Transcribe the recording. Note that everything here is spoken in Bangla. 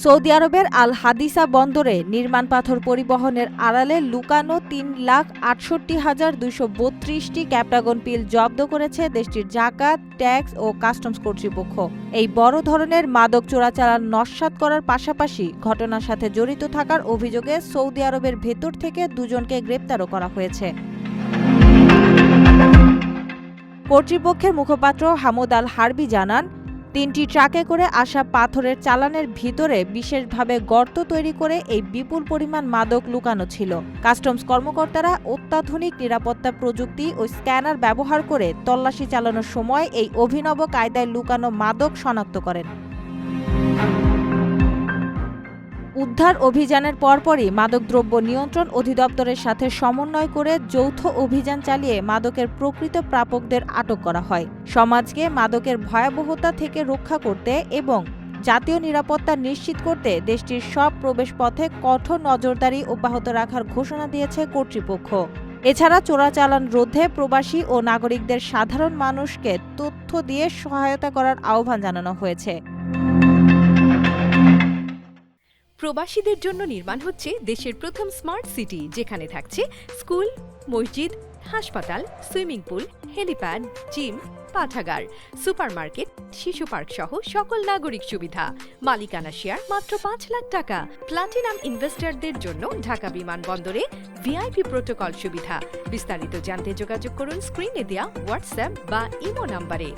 সৌদি আরবের আল হাদিসা বন্দরে নির্মাণ পাথর পরিবহনের আড়ালে লুকানো ৩,৬৮,২৩২টি ক্যাপটাগন পিল জব্দ করেছে দেশটির জাকাত, ট্যাক্স ও কাস্টমস কর্তৃপক্ষ। এই বড় ধরনের মাদক চোরাচালান নস্যাৎ করার পাশাপাশি ঘটনার সাথে জড়িত থাকার অভিযোগে সৌদি আরবের ভেতর থেকে দুজনকে গ্রেপ্তারও করা হয়েছে। কর্তৃপক্ষের মুখপাত্র হামুদ আল হারবি জানান, ৩টি ট্রাকে করে আসা পাথরের চালানের ভিতরে বিশেষভাবে গর্ত তৈরি করে এই বিপুল পরিমাণ মাদক লুকানো ছিল। কাস্টমস কর্মকর্তারা অত্যাধুনিক নিরাপত্তা প্রযুক্তি ও স্ক্যানার ব্যবহার করে তল্লাশি চালানোর সময় এই অভিনব কায়দায় লুকানো মাদক শনাক্ত করেন। উদ্ধার অভিযানের পরপরই মাদকদ্রব্য নিয়ন্ত্রণ অধিদপ্তরের সাথে সমন্বয় করে যৌথ অভিযান চালিয়ে মাদকের প্রকৃত প্রাপকদের আটক করা হয়। সমাজকে মাদকের ভয়াবহতা থেকে রক্ষা করতে এবং জাতীয় নিরাপত্তা নিশ্চিত করতে দেশটির সব প্রবেশপথে কঠোর নজরদারি অব্যাহত রাখার ঘোষণা দিয়েছে কর্তৃপক্ষ। এছাড়া চোরাচালান রোধে প্রবাসী ও নাগরিকদের সাধারণ মানুষকে তথ্য দিয়ে সহায়তা করার আহ্বান জানানো হয়েছে। প্রবাসীদের জন্য নির্মাণ হচ্ছে দেশের প্রথম স্মার্ট সিটি, যেখানে থাকছে স্কুল, মসজিদ, হাসপাতাল, সুইমিং পুল, হেলিপ্যাড, জিম, পাঠাগার, সুপারমার্কেট, শিশু পার্ক সহ সকল নাগরিক সুবিধা। মালিকানা শেয়ার মাত্র ৫ লাখ টাকা। প্লাটিনাম ইনভেস্টরদের জন্য ঢাকা বিমানবন্দরে ভিআইপি প্রোটোকল সুবিধা। বিস্তারিত জানতে যোগাযোগ করুন স্ক্রিনে দেয়া হোয়াটসঅ্যাপ বা ইমো নাম্বারে।